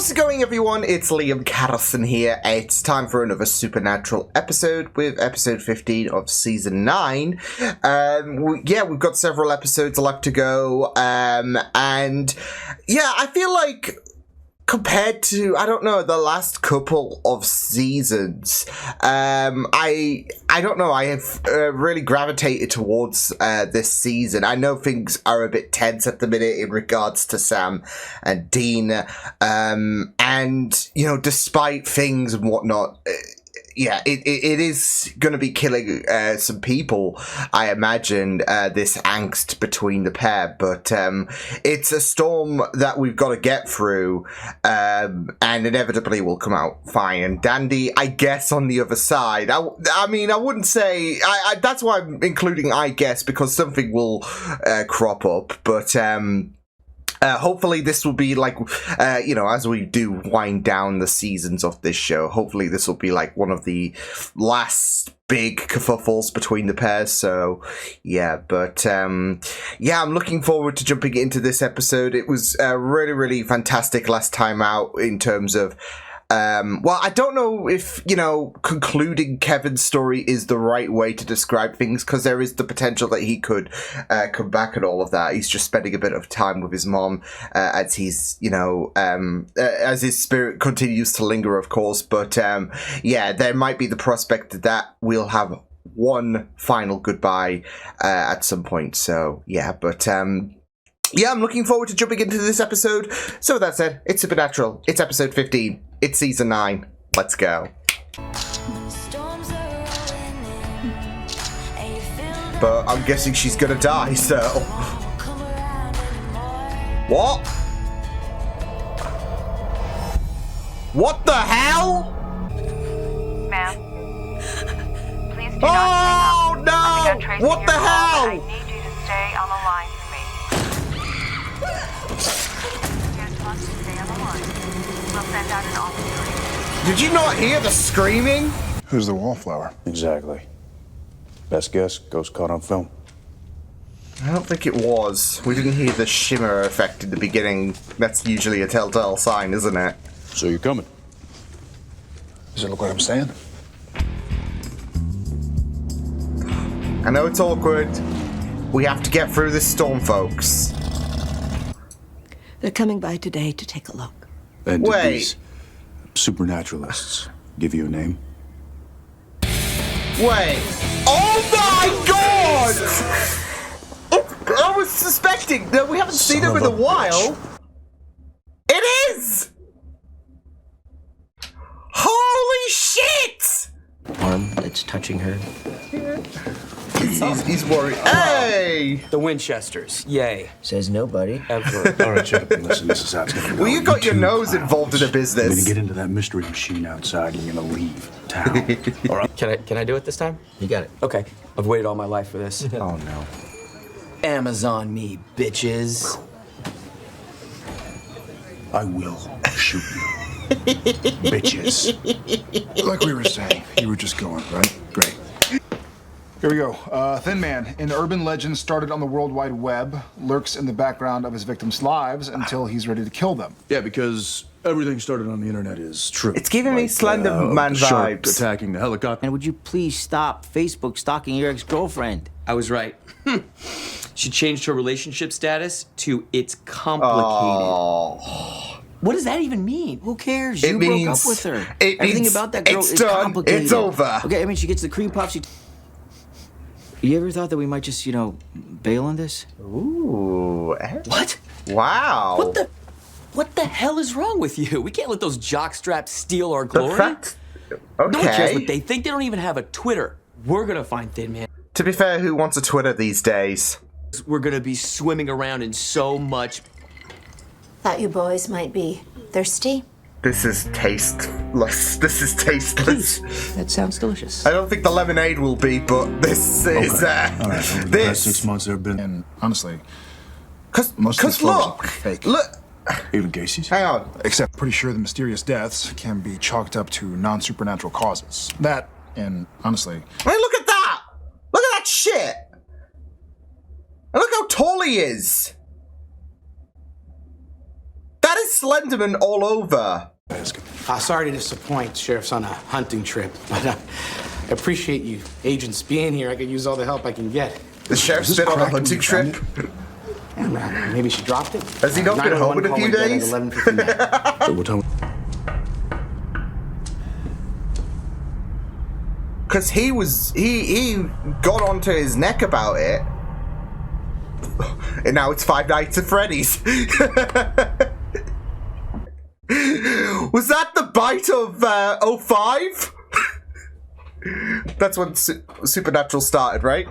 How's it going, everyone? It's Liam Catterson here. It's time for another Supernatural episode with episode 15 of season 9. We've got several episodes left to go. And yeah, I feel like compared to, I don't know, the last couple of seasons, I don't know, I have really gravitated towards this season. I know things are a bit tense at the minute in regards to Sam and Dean, and, you know, despite things and whatnot, it is going to be killing some people, I imagine, this angst between the pair. But it's a storm that we've got to get through, and inevitably will come out fine and dandy, I guess, on the other side. I mean, I wouldn't say... that's why I'm including I guess, because something will crop up. But... hopefully this will be like, as we do wind down the seasons of this show, hopefully this will be like one of the last big kerfuffles between the pairs. So, yeah, but, I'm looking forward to jumping into this episode. It was really, really fantastic last time out in terms of... I don't know if, concluding Kevin's story is the right way to describe things, because there is the potential that he could come back and all of that. He's just spending a bit of time with his mom as he's, as his spirit continues to linger, of course. But, there might be the prospect that we'll have one final goodbye at some point. So, I'm looking forward to jumping into this episode. So with that said, it's Supernatural. It's episode 15. It's season 9. Let's go. But I'm guessing she's gonna die, so... What? What the hell? Ma'am, please do not hang up. No! What the hell? I need you to stay on the line for me. Yes, must stay on the line. We'll send out an officer. Did you not hear the screaming? Who's the wallflower? Exactly. Best guess, ghost caught on film. I don't think it was. We didn't hear the shimmer effect in the beginning. That's usually a telltale sign, isn't it? So you're coming? Does it look like I'm staying? I know it's awkward. We have to get through this storm, folks. They're coming by today to take a look. And did Wait. these supernaturalists give you a name? Wait. Oh my god! I was suspecting that we haven't seen him in a while. It is! Holy shit! Arm that's touching her. He's worried. Hey! The Winchesters. Yay. Says nobody. Ever. All right, Chip. Listen, this is how it's gonna go. Well, you got your two nose clowns. involved in the business. You're gonna get into that mystery machine outside and you're gonna leave town. All right? Can I do it this time? You got it. Okay. I've waited all my life for this. Oh no. Amazon me, bitches. I will shoot you. Bitches. Like we were saying, you were just going, right? Great. Here we go. THINMAN, an urban legend started on the World Wide Web, lurks in the background of his victims' lives until he's ready to kill them. Yeah, because everything started on the internet is true. It's giving me Slender Man the shark vibes. attacking the helicopter. And would you please stop Facebook stalking your ex-girlfriend? I was right. She changed her relationship status to it's complicated. Oh. What does that even mean? Who cares? It You broke means- up with her. it Everything means about that girl it's is done, complicated. it's over. Okay, I mean, she gets the cream puff. You ever thought that we might just, bail on this? Ooh. What? Wow. What the hell is wrong with you? We can't let those jockstraps steal our The glory. fact... No one cares Okay. what they think. They don't even have a Twitter. We're gonna find THINMAN. To be fair, who wants a Twitter these days? We're gonna be swimming around in so much. Thought you boys might be thirsty. This is tasteless. This is tasteless. That sounds delicious. I don't think the lemonade will be, but this is, All right, over the past this. 6 months there have been... And honestly, Cause photos look, are fake. look, Even Casey's? hang on. Except pretty sure the mysterious deaths can be chalked up to non-supernatural causes. That, and honestly... Hey, look at that! Look at that shit! And look how tall he is! That is Slenderman all over. Sorry to disappoint. Sheriff's on a hunting trip, but I appreciate you agents being here. I could use all the help I can get. The sheriff's been on a hunting trip. Maybe she dropped it. Has he not been home in a few days? Because he got onto his neck about it. And now it's Five Nights at Freddy's. Was that the bite of 05? That's when Supernatural started, right?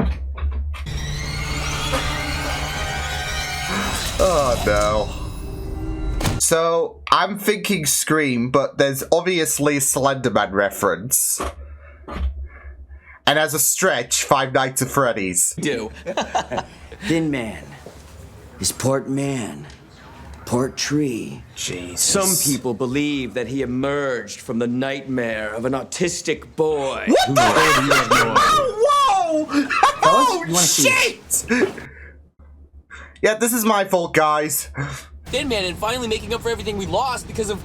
Oh no. So I'm thinking Scream, but there's obviously a Slenderman reference. And as a stretch, Five Nights at Freddy's. Do. Thin Man. His port man. Port tree. Jesus. Some people believe that he emerged from the nightmare of an autistic boy. What the hell? Whoa! Oh, you wanna see shit! Yeah, this is my fault, guys. Thin Man and finally making up for everything we lost because of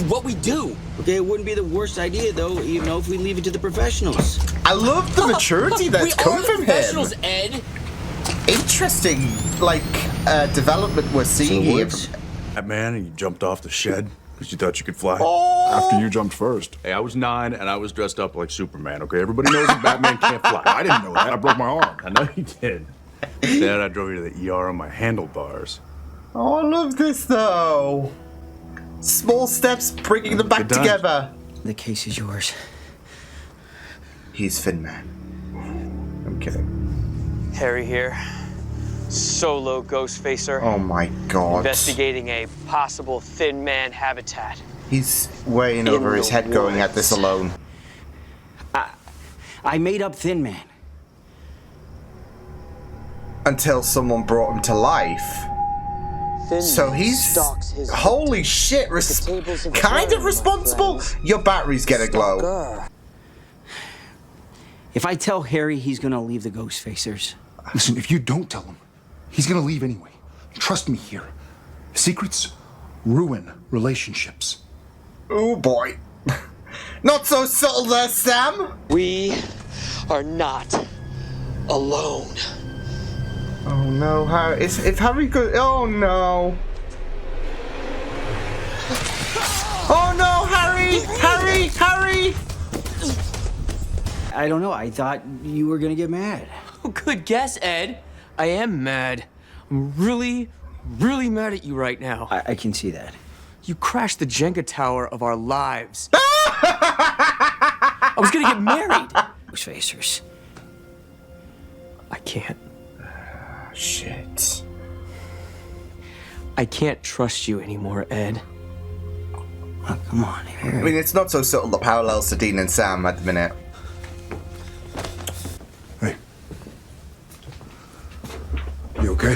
what we do. Okay, it wouldn't be the worst idea, though, if we leave it to the professionals. I love the maturity that's come from him. Professionals, Ed. Interesting, development we're seeing here. That man, and you jumped off the shed because you thought you could fly. After you jumped first. Hey, I was 9 and I was dressed up like Superman, okay? Everybody knows that Batman can't fly. I didn't know that. I broke my arm. I know you did. Then I drove you to the ER on my handlebars. Oh, I love this, though. Small steps bringing them back Good times. together. The case is yours. He's THINMAN. I'm kidding. Harry here. Solo ghost facer. Oh my god. Investigating a possible Thin Man habitat. He's way in over his head going at this alone. I made up Thin Man. Until someone brought him to life. So he's holy shit, kind of responsible. Your battery's gonna glow. If I tell Harry he's gonna leave the Ghost Facers. Listen, if you don't tell him, he's gonna leave anyway. Trust me here. Secrets ruin relationships. Oh boy. Not so subtle there, Sam. We are not alone. Oh no, Harry. If Harry could. Oh no. Oh no, Harry! Harry! Harry! I don't know. I thought you were gonna get mad. Oh, good guess, Ed. I am mad. I'm really, really mad at you right now. I can see that. You crashed the Jenga tower of our lives. I was gonna get married. Ghost Facers. I can't. Shit. I can't trust you anymore, Ed. Oh, come on, Harry. I mean, it's not so subtle the parallels to Dean and Sam at the minute. Hey. You okay?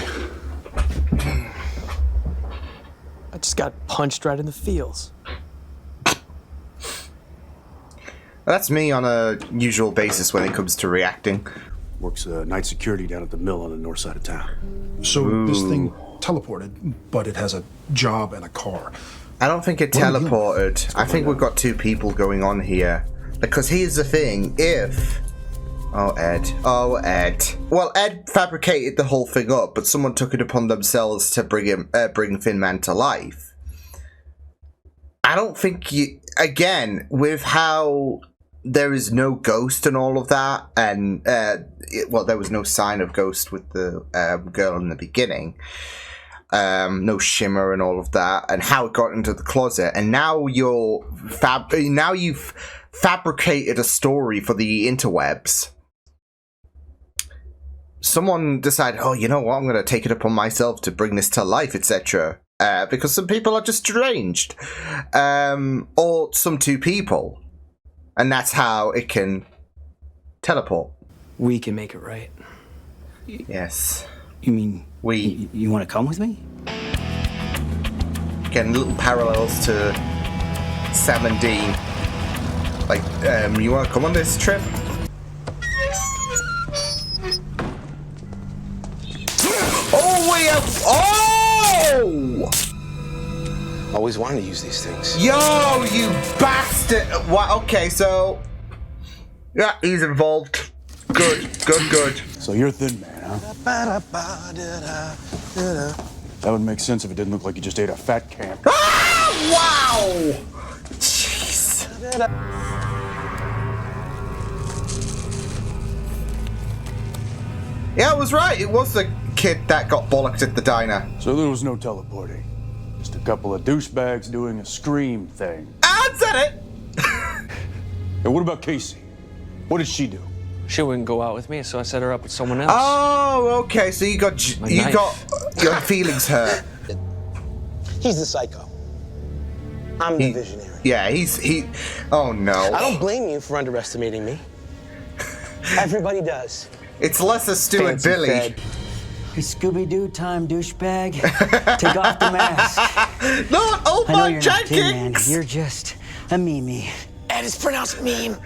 I just got punched right in the feels. That's me on a usual basis when it comes to reacting. Works night security down at the mill on the north side of town. So this thing teleported, but it has a job and a car. I don't think it teleported. I think we've got two people going on here. Because here's the thing, if... Oh, Ed. Oh, Ed. Well, Ed fabricated the whole thing up, but someone took it upon themselves to bring THINMAN to life. I don't think you... Again, with how there is no ghost and all of that, and, well, there was no sign of ghost with the girl in the beginning. No shimmer and all of that, and how it got into the closet, and now you've fabricated a story for the interwebs. Someone decided, oh, you know what, I'm going to take it upon myself to bring this to life, etc. Because some people are just deranged, or some two people, and that's how it can teleport. We can make it right. Yes. You mean we? You want to come with me? Getting little parallels to Sam and Dean. Like, you want to come on this trip? Oh, we have. Oh! Always wanted to use these things. Yo, you bastard! What? Okay, so yeah, he's involved. Good. So you're Thin Man, huh? That would make sense if it didn't look like you just ate a fat camp. Ah! Wow! Jeez. Yeah, I was right. It was the kid that got bollocked at the diner. So there was no teleporting. Just a couple of douchebags doing a scream thing. I said it! And what about Casey? What did she do? She wouldn't go out with me, so I set her up with someone else. Oh, okay. So you got your feelings hurt. He's the psycho. I'm the visionary. Yeah, oh no. I don't blame you for underestimating me. Everybody does. It's Lester, Stu, and Fancy Billy. fed. It's Scooby-Doo time, douchebag. Take off the mask. Not I know Old you're not Tin Man. Jenkins! You're just a meme. And it's pronounced meme.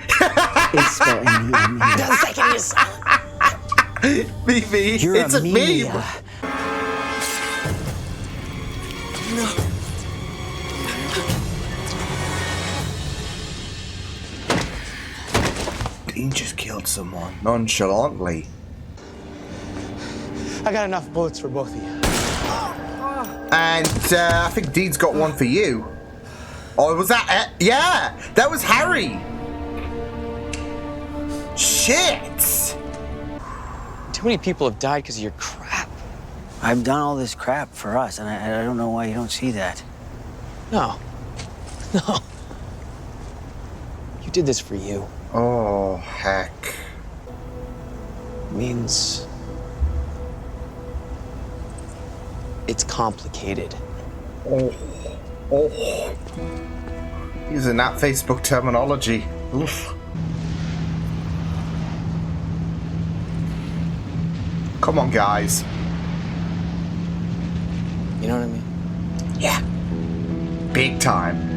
It's spelled M-E-M-E. The second is silent. Mimi, You're it's a meme. meme. Dean just killed someone nonchalantly. I got enough bullets for both of you. And I think Dean's got one for you. Oh, was that? Yeah, that was Harry. Shit. Too many people have died because of your crap. I've done all this crap for us, and I don't know why you don't see that. No. You did this for you. Oh, heck. Means it's complicated. Oh. Using that Facebook terminology. Oof. Come on, guys. You know what I mean? Yeah. Big time.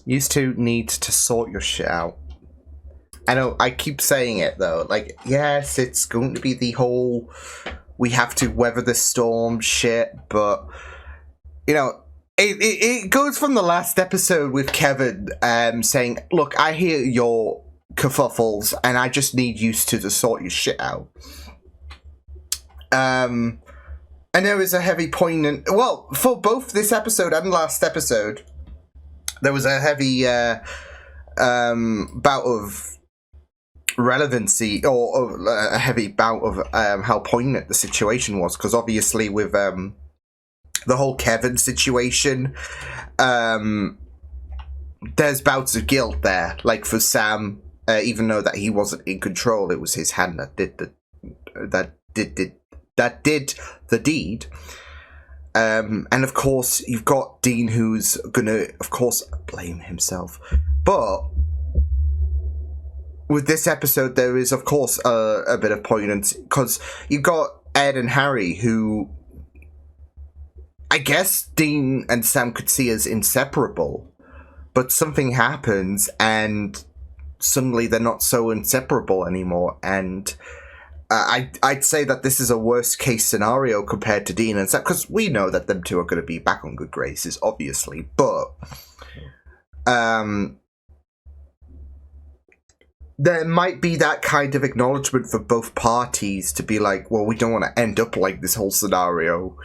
You two need to sort your shit out. I know, I keep saying it though. Like, yes, it's going to be the whole we have to weather the storm shit, but you know, it goes from the last episode with Kevin saying, look, I hear your kerfuffles and I just need you to sort your shit out. And there was a heavy poignant, well, for both this episode and last episode, there was a heavy bout of relevancy, or a heavy bout of how poignant the situation was, because obviously with the whole Kevin situation, there's bouts of guilt there. Like for Sam, even though that he wasn't in control, it was his hand that did the deed. And of course, you've got Dean, who's gonna, of course, blame himself. But with this episode, there is, of course, a bit of poignancy, because you've got Ed and Harry, who I guess Dean and Sam could see as inseparable, but something happens, and suddenly they're not so inseparable anymore, and I'd say that this is a worst case scenario compared to Dean and Sam, because we know that them two are going to be back on good graces, obviously, but there might be that kind of acknowledgement for both parties to be like, well, we don't want to end up like this whole scenario.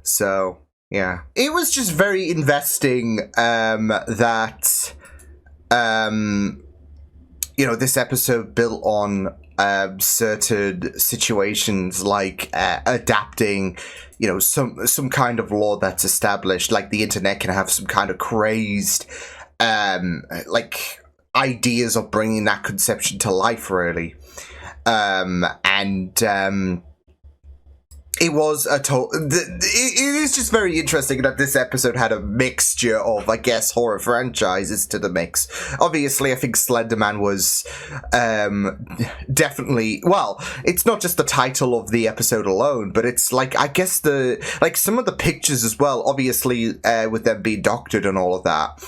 So yeah, it was just very investing that you know, this episode built on certain situations, like adapting, you know, some kind of law that's established, like the internet can have some kind of crazed like ideas of bringing that conception to life, really. It was a it is just very interesting that this episode had a mixture of, I guess, horror franchises to the mix. Obviously, I think Slender Man was definitely, well, it's not just the title of the episode alone, but it's like, I guess some of the pictures as well, obviously with them being doctored and all of that.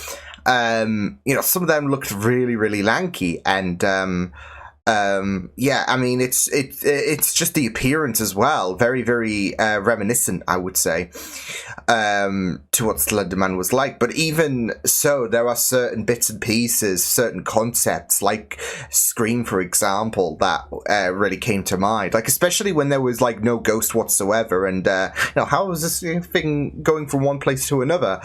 some of them looked really, really lanky, and I mean, it's just the appearance as well, very, very reminiscent, I would say, to what Slenderman was like. But even so, there are certain bits and pieces, certain concepts, like Scream, for example, that really came to mind. Like, especially when there was like no ghost whatsoever, and how was this thing going from one place to another?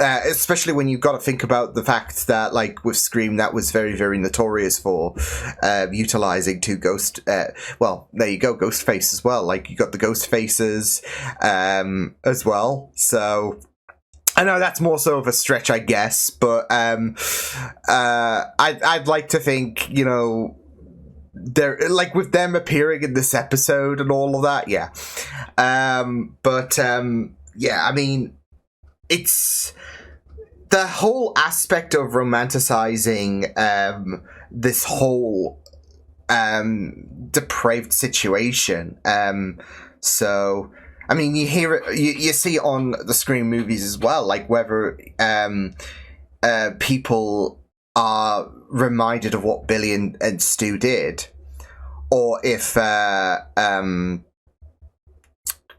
Especially when you've got to think about the fact that, like, with Scream, that was very, very notorious for utilizing two ghost... well, there you go, ghost face as well. Like, you got the ghost faces as well. So, I know that's more so of a stretch, I guess, but I'd like to think, they're like with them appearing in this episode and all of that, yeah. I mean, it's the whole aspect of romanticizing this whole depraved situation. So, I mean, you hear it, you see it on the Scream movies as well, like whether people are reminded of what Billy and Stu did, or if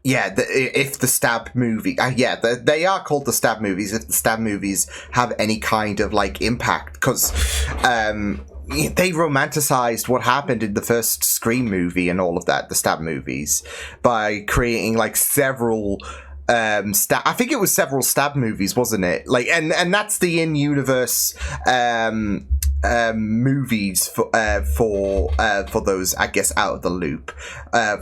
if the Stab movie, they are called the Stab movies. If the Stab movies have any kind of like impact, because they romanticized what happened in the first Scream movie and all of that, the Stab movies, by creating like several. I think it was several Stab movies, wasn't it? Like, and that's the in-universe movies for those, I guess, out of the loop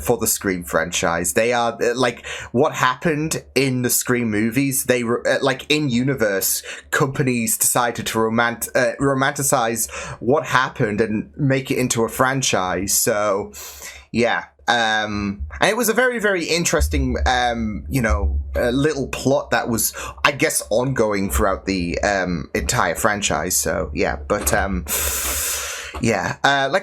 for the Scream franchise. They are like what happened in the Scream movies. They like in universe, companies decided to romanticize what happened and make it into a franchise. So, yeah. And it was a very, very interesting, little plot that was, I guess, ongoing throughout the entire franchise. So yeah, but like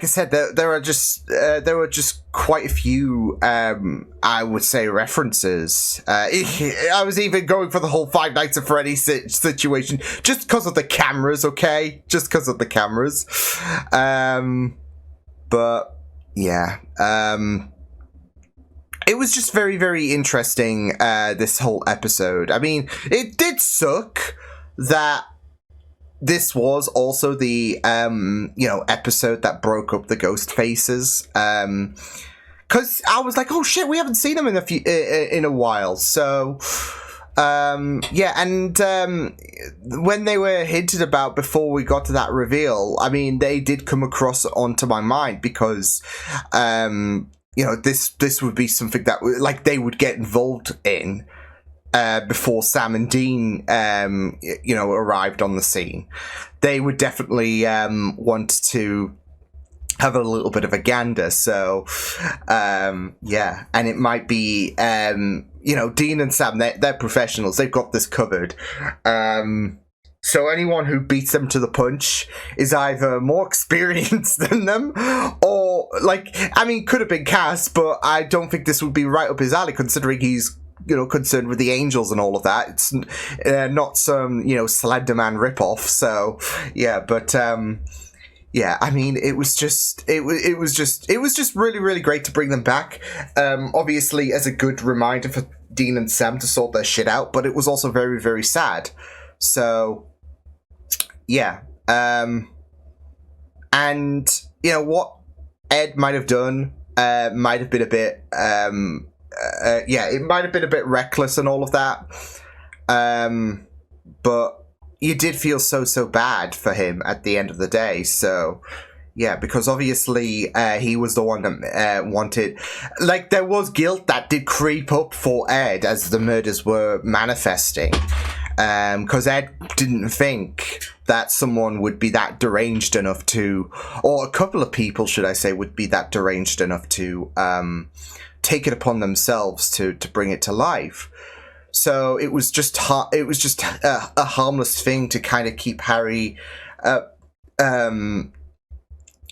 I said, there were just quite a few, I would say, references. I was even going for the whole Five Nights at Freddy's situation just because of the cameras. Okay, just because of the cameras. But yeah. It was just very, very interesting, this whole episode. I mean, it did suck that this was also the, episode that broke up the ghost faces. Because I was like, oh shit, we haven't seen them in a while. So, and when they were hinted about before we got to that reveal, I mean, they did come across onto my mind because, this would be something that like they would get involved in before Sam and Dean, arrived on the scene. They would definitely want to have a little bit of a gander. So, and it might be, Dean and Sam, they're professionals. They've got this covered. So anyone who beats them to the punch is either more experienced than them, or, could have been Cass, but I don't think this would be right up his alley, considering he's, concerned with the angels and all of that. It's not some, Slenderman ripoff. So, yeah, but, I mean, it was just really, really great to bring them back. Obviously, as a good reminder for Dean and Sam to sort their shit out, but it was also very, very sad. So, yeah. And, what Ed might have done might have been a bit, it might have been a bit reckless and all of that. But you did feel so bad for him at the end of the day. So, yeah, because obviously he was the one that wanted... Like, there was guilt that did creep up for Ed as the murders were manifesting. Because Ed didn't think that someone would be that deranged enough to... Or a couple of people, should I say, would be that deranged enough to take it upon themselves to bring it to life. So it was just a harmless thing to kind of keep Harry... in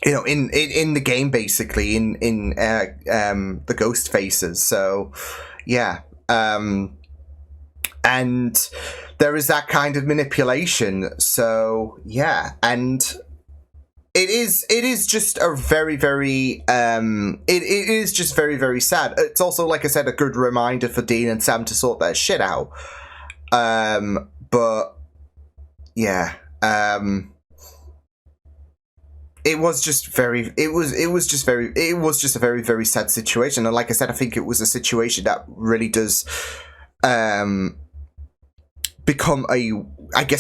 the game, basically, in the ghost faces. So, yeah. and there is that kind of manipulation. So yeah, and it is just a very, very it is just very, very sad. It's also, like I said, a good reminder for Dean and Sam to sort their shit out. But yeah, it was just a very, very sad situation. And like I said, I think it was a situation that really does become a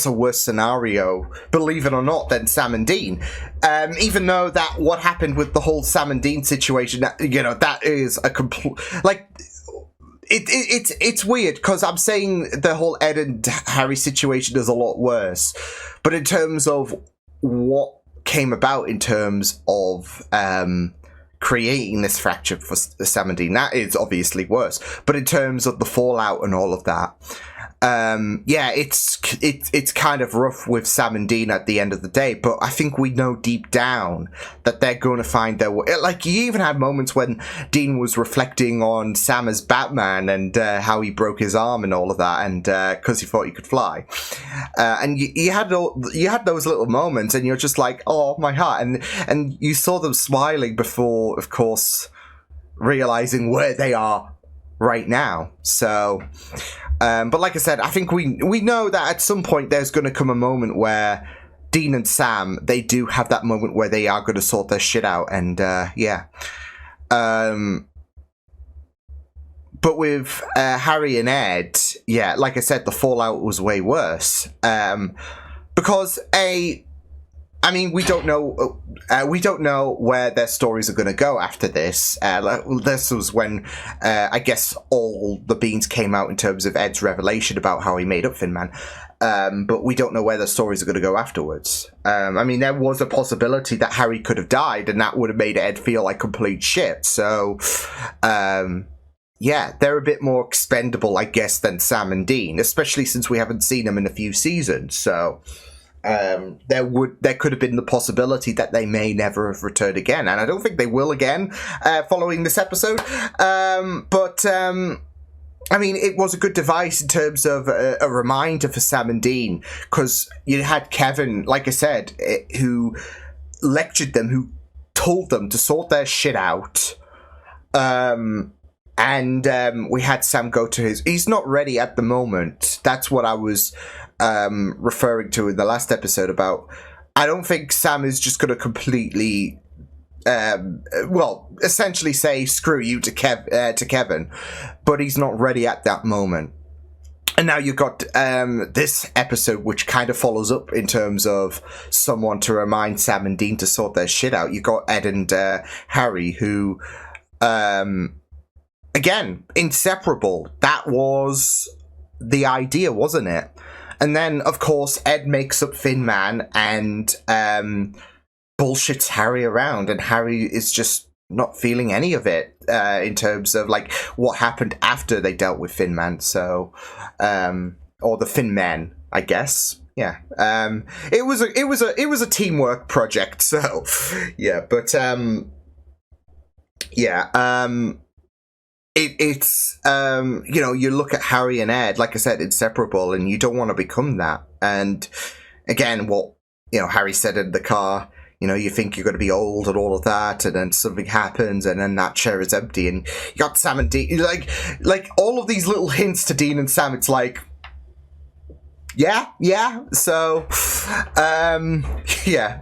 worse scenario, believe it or not, than Sam and Dean. Even though that what happened with the whole Sam and Dean situation, that, you know, that is a complete, like, it's weird because I'm saying the whole Ed and Harry situation is a lot worse, but in terms of what came about in terms of creating this fracture for Sam and Dean, that is obviously worse. But in terms of the fallout and all of that, yeah, it's kind of rough with Sam and Dean at the end of the day, but I think we know deep down that they're going to find their way. Like, you even had moments when Dean was reflecting on Sam as Batman and how he broke his arm and all of that, and because he thought he could fly, and you had those little moments, and you're just like, oh, my heart, and you saw them smiling before, of course, realizing where they are right now. So but like I said, I think we know that at some point there's going to come a moment where Dean and Sam, they do have that moment where they are going to sort their shit out, and yeah. But with Harry and Ed, yeah, like I said, the fallout was way worse. Because I mean, we don't know where their stories are going to go after this. This was when, I guess, all the beans came out in terms of Ed's revelation about how he made up THINMAN. But we don't know where the stories are going to go afterwards. I mean, there was a possibility that Harry could have died, and that would have made Ed feel like complete shit. So, yeah, they're a bit more expendable, I guess, than Sam and Dean, especially since we haven't seen them in a few seasons. So there could have been the possibility that they may never have returned again, and I don't think they will again following this episode. But I mean, it was a good device in terms of a reminder for Sam and Dean, because you had Kevin, like I said, who lectured them, who told them to sort their shit out. And we had Sam go to he's not ready at the moment. That's what I was referring to in the last episode about, I don't think Sam is just going to completely, essentially say screw you to Kevin, but he's not ready at that moment. And now you've got this episode, which kind of follows up in terms of someone to remind Sam and Dean to sort their shit out. You've got Ed and Harry, who, again, inseparable. That was the idea, wasn't it? And then, of course, Ed makes up THINMAN and bullshits Harry around, and Harry is just not feeling any of it in terms of like what happened after they dealt with THINMAN. So, or the THINMAN, I guess. Yeah, it was a teamwork project. So, yeah, but yeah. It's you know, you look at Harry and Ed, like I said, inseparable, and you don't want to become that. And again, what, you know, Harry said in the car, you know, you think you're going to be old and all of that, and then something happens, and then that chair is empty, and you got Sam and Dean, like all of these little hints to Dean and Sam. It's like, yeah. So, yeah.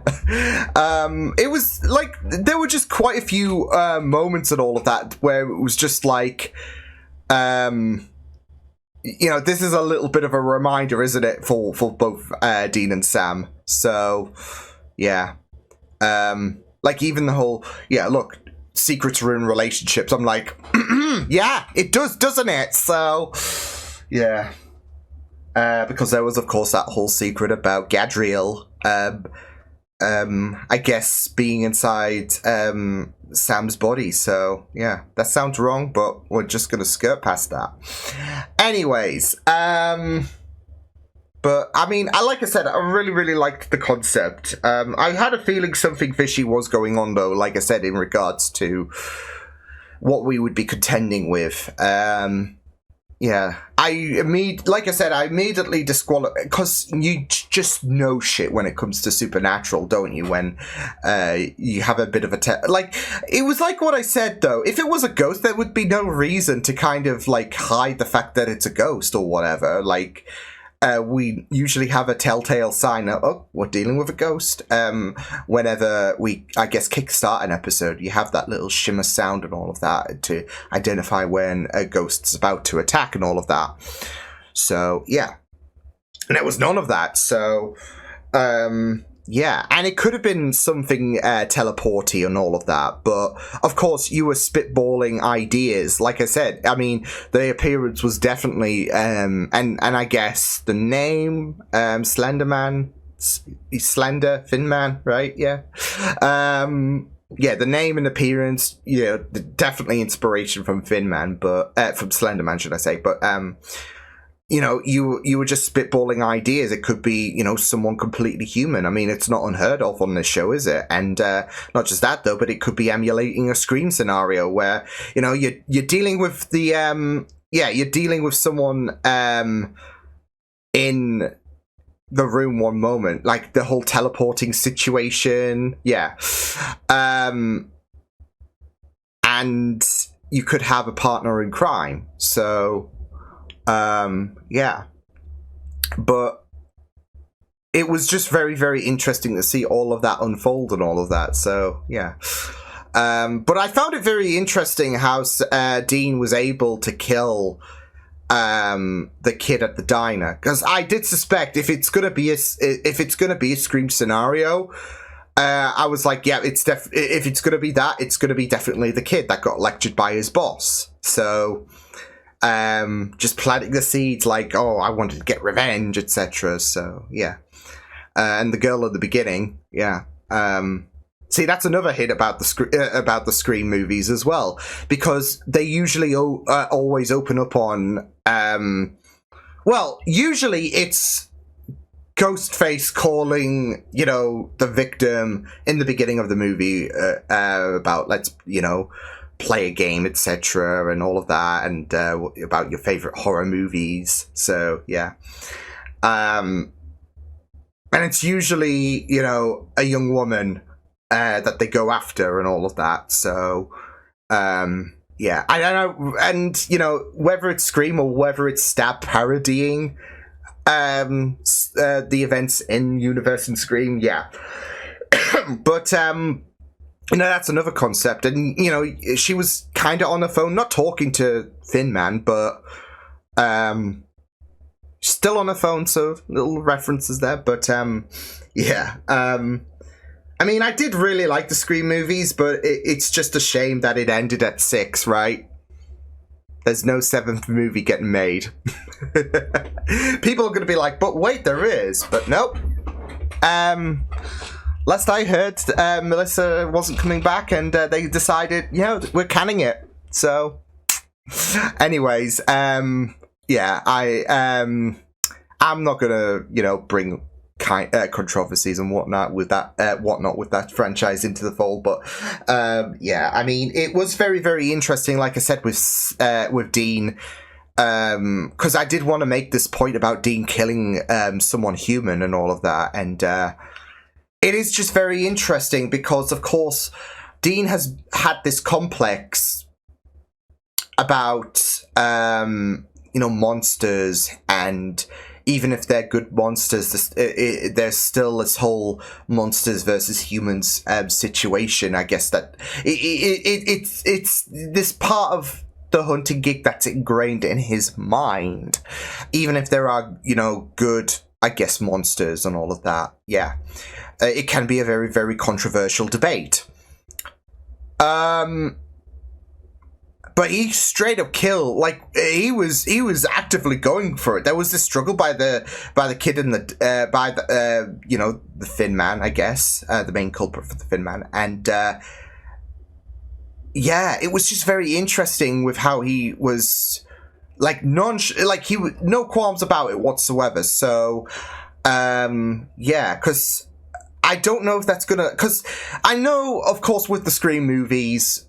It was like there were just quite a few moments and all of that where it was just like, you know, this is a little bit of a reminder, isn't it, for both Dean and Sam. So, yeah. Like even the whole, yeah, look, secrets ruin relationships. I'm like, yeah, it does, doesn't it? So, yeah. Because there was, of course, that whole secret about Gadriel, I guess, being inside Sam's body. So, yeah, that sounds wrong, but we're just going to skirt past that. Anyways, but, I mean, like I said, I really, really liked the concept. I had a feeling something fishy was going on, though, like I said, in regards to what we would be contending with. like I said, I immediately disqualified, because you just know shit when it comes to supernatural, don't you? When you have a bit of a like, it was like what I said though. If it was a ghost, there would be no reason to kind of like hide the fact that it's a ghost or whatever. Like, we usually have a telltale sign of, oh, we're dealing with a ghost. Whenever we, I guess, kickstart an episode, you have that little shimmer sound and all of that to identify when a ghost's about to attack and all of that. So, yeah. And it was none of that, so... yeah, and it could have been something teleporty and all of that, but of course you were spitballing ideas. Like I said, I mean, the appearance was definitely, and I guess the name, Slenderman, Slender, ThinMan, right? Yeah. Yeah, the name and appearance, you know, definitely inspiration from ThinMan, but, from Slenderman, should I say, but, you know, you were just spitballing ideas. It could be, you know, someone completely human. I mean, it's not unheard of on this show, is it? And not just that, though, but it could be emulating a Scream scenario where, you know, you're dealing with the, you're dealing with someone in the room one moment, like the whole teleporting situation. Yeah. And you could have a partner in crime. So... yeah, but it was just very, very interesting to see all of that unfold and all of that. So yeah, but I found it very interesting how Dean was able to kill the kid at the diner, because I did suspect if it's gonna be a Scream scenario. I was like, yeah, if it's gonna be that, it's gonna be definitely the kid that got lectured by his boss. So. Just planting the seeds like, oh, I wanted to get revenge, etc. So, yeah. And the girl at the beginning, yeah. See, that's another hit about the Scream movies as well, because they usually always open up on, well, usually it's Ghostface calling, you know, the victim in the beginning of the movie about, let's, you know, play a game, etc., and all of that, and about your favorite horror movies. So yeah, and it's usually, you know, a young woman that they go after and all of that. So yeah, I don't know, and you know, whether it's Scream or whether it's Stab parodying the events in Universe and Scream, yeah. But you know, that's another concept. And, you know, she was kind of on the phone, not talking to ThinMan, but still on the phone, so little references there. But, yeah. I mean, I did really like the Scream movies, but it's just a shame that it ended at 6, right? There's no 7th movie getting made. People are going to be like, but wait, there is. But nope. Last I heard, Melissa wasn't coming back, and they decided, you know, we're canning it. So, anyways, yeah, I'm not gonna, you know, bring controversies and whatnot with that franchise into the fold, but yeah, I mean, it was very, very interesting. Like I said, with Dean. Because I did want to make this point about Dean killing someone human and all of that, and it is just very interesting because, of course, Dean has had this complex about, you know, monsters, and even if they're good monsters, there's still this whole monsters versus humans situation. I guess that it's this part of the hunting gig that's ingrained in his mind, even if there are, you know, good, I guess, monsters and all of that. Yeah. It can be a very, very controversial debate. But he straight up killed, like, he was actively going for it. There was this struggle by the kid and you know, the ThinMan, I guess, the main culprit for the ThinMan, and yeah, it was just very interesting with how he was like no qualms about it whatsoever. So yeah, because I don't know if that's gonna, because I know, of course, with the Scream movies,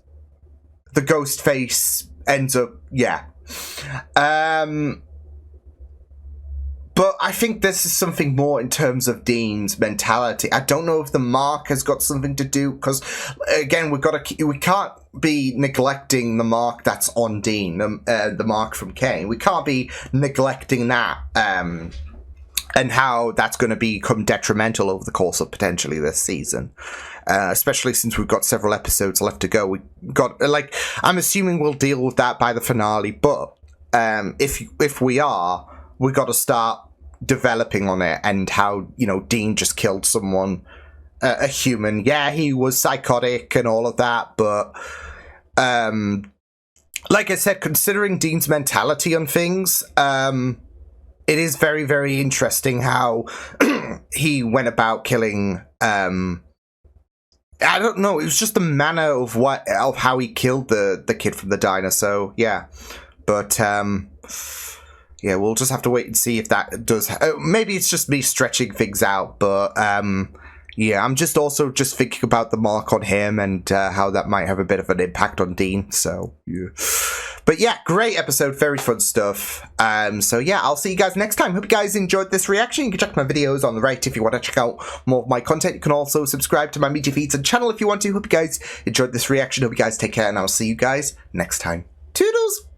the ghost face ends up, yeah. But I think this is something more in terms of Dean's mentality. I don't know if the mark has got something to do, because again, we can't be neglecting the mark that's on Dean, the mark from Kane. We can't be neglecting that, and how that's going to become detrimental over the course of potentially this season. Especially since we've got several episodes left to go. I'm assuming we'll deal with that by the finale, but if we are, we got to start developing on it, and how, you know, Dean just killed someone, a human. Yeah, he was psychotic and all of that, but like I said, considering Dean's mentality on things, it is very, very interesting how he went about killing. I don't know. It was just the manner of how he killed the kid from the diner. So yeah, but yeah, we'll just have to wait and see if that does. Maybe it's just me stretching things out, but yeah, I'm just also thinking about the mark on him and how that might have a bit of an impact on Dean. So yeah, but yeah, great episode, very fun stuff. So yeah, I'll see you guys next time. Hope you guys enjoyed this reaction. You can check my videos on the right if you want to check out more of my content. You can also subscribe to my media feeds and channel if you want to. Hope you guys enjoyed this reaction. Hope you guys take care, and I'll see you guys next time. Toodles!